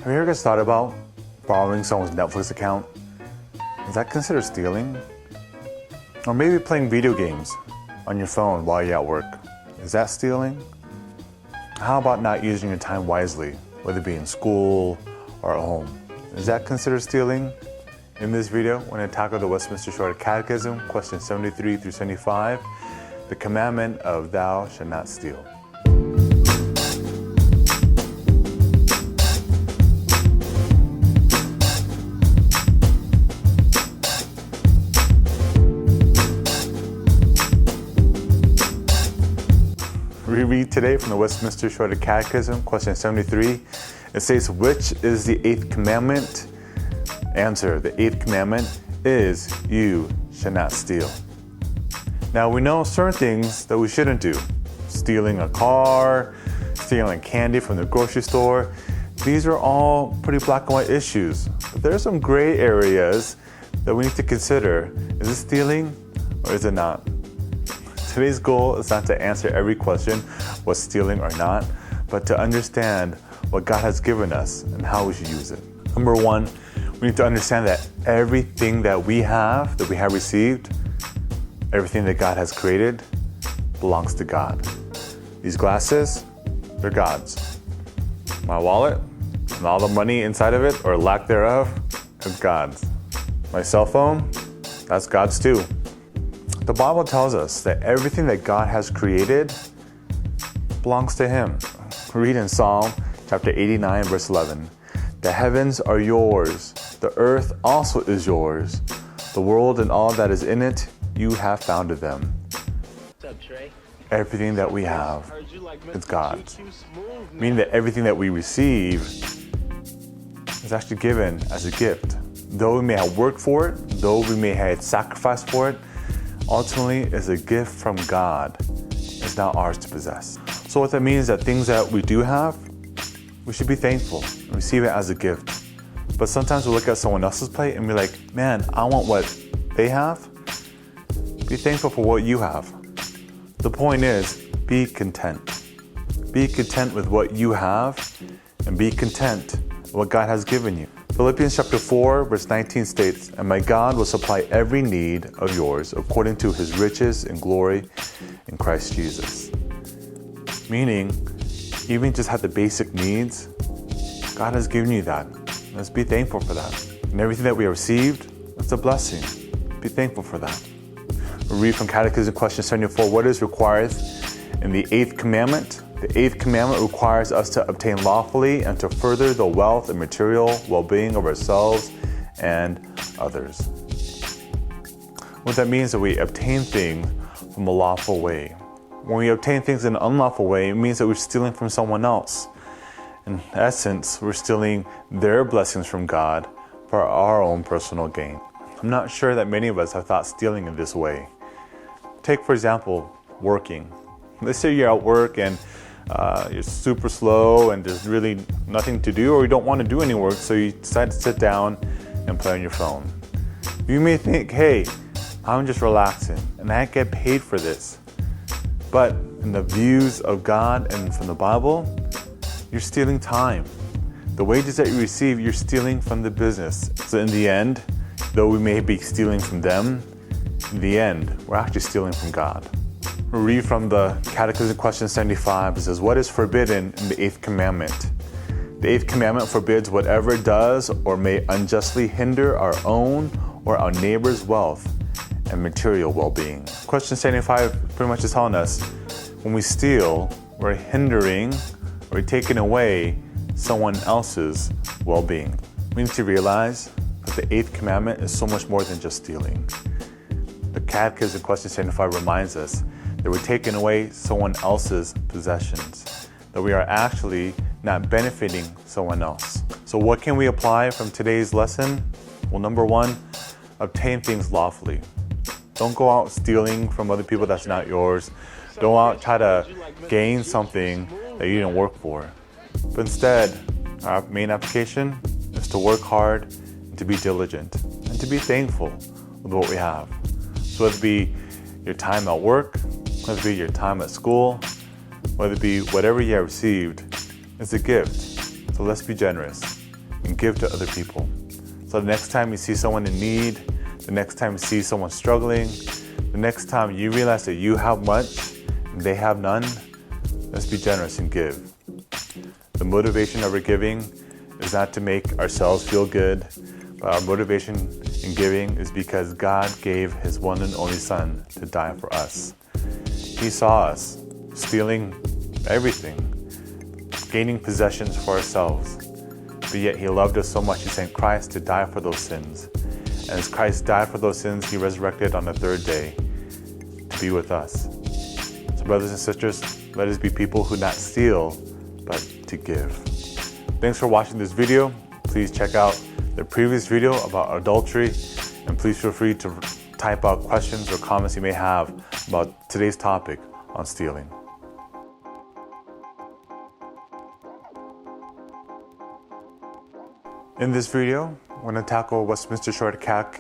Have you ever guys thought about borrowing someone's Netflix account? Is that considered stealing? Or maybe playing video games on your phone while you're at work. Is that stealing? How about not using your time wisely, whether it be in school or at home? Is that considered stealing? In this video, we're going to tackle the Westminster Shorter Catechism, questions 73 through 75, the commandment of thou shalt not steal. We read today from the Westminster Shorter Catechism, question 73. It says, which is the eighth commandment? Answer, the eighth commandment is, you shall not steal. Now we know certain things that we shouldn't do. Stealing a car, stealing candy from the grocery store. These are all pretty black and white issues. But there are some gray areas that we need to consider. Is it stealing or is it not? Today's goal is not to answer every question, what's stealing or not, but to understand what God has given us and how we should use it. Number one, we need to understand that everything that we have received, everything that God has created, belongs to God. These glasses, they're God's. My wallet and all the money inside of it, or lack thereof, is God's. My cell phone, that's God's too. The Bible tells us that everything that God has created belongs to Him. Read in Psalm chapter 89, verse 11. The heavens are yours, the earth also is yours. The world and all that is in it, you have founded them. What's up, Trey? Everything that we have is God's. Meaning that everything that we receive is actually given as a gift. Though we may have worked for it, though we may have sacrificed for it, ultimately is a gift from God. It's not ours to possess. So what that means is that things that we do have, we should be thankful and receive it as a gift. But sometimes we look at someone else's plate and be like, man, I want what they have. Be thankful for what you have. The point is, be content. Be content with what you have and be content with what God has given you. Philippians chapter 4, verse 19 states, and my God will supply every need of yours according to His riches and glory in Christ Jesus. Meaning, even just have the basic needs, God has given you that. Let's be thankful for that. And everything that we have received, it's a blessing. Be thankful for that. We read from Catechism question 74, what is required in the eighth commandment? The eighth commandment requires us to obtain lawfully and to further the wealth and material well-being of ourselves and others. What that means is that we obtain things from a lawful way. When we obtain things in an unlawful way, it means that we're stealing from someone else. In essence, we're stealing their blessings from God for our own personal gain. I'm not sure that many of us have thought stealing in this way. Take, for example, working. Let's say you're at work and you're super slow and there's really nothing to do, or you don't want to do any work, so you decide to sit down and play on your phone. You may think, hey, I'm just relaxing and I get paid for this. But in the views of God and from the Bible, you're stealing time. The wages that you receive, you're stealing from the business. So in the end, though we may be stealing from them, in the end, we're actually stealing from God. We read from the Catechism question 75. It says, what is forbidden in the eighth commandment? The eighth commandment forbids whatever does or may unjustly hinder our own or our neighbor's wealth and material well-being. Question 75 pretty much is telling us when we steal, we're hindering or taking away someone else's well-being. We need to realize that the eighth commandment is so much more than just stealing. The Catechism question 75 reminds us that we're taking away someone else's possessions, that we are actually not benefiting someone else. So what can we apply from today's lesson? Well, number one, obtain things lawfully. Don't go out stealing from other people that's not yours. Don't go out try to gain something that you didn't work for. But instead, our main application is to work hard and to be diligent and to be thankful with what we have. So whether it be your time at work, whether it be your time at school, whether it be whatever you have received, it's a gift. So let's be generous. and give to other people. So the next time you see someone in need, the next time you see someone struggling, the next time you realize that you have much and they have none, let's be generous and give. The motivation of our giving is not to make ourselves feel good, but our motivation in giving is because God gave His one and only Son to die for us. He saw us stealing everything, gaining possessions for ourselves, but yet He loved us so much He sent Christ to die for those sins. And as Christ died for those sins, He resurrected on the third day to be with us. So brothers and sisters, let us be people who not steal, but to give. Thanks for watching this video. Please check out the previous video about adultery, and please feel free to type out questions or comments you may have about today's topic on stealing. In this video, I'm going to tackle Westminster Shortcut.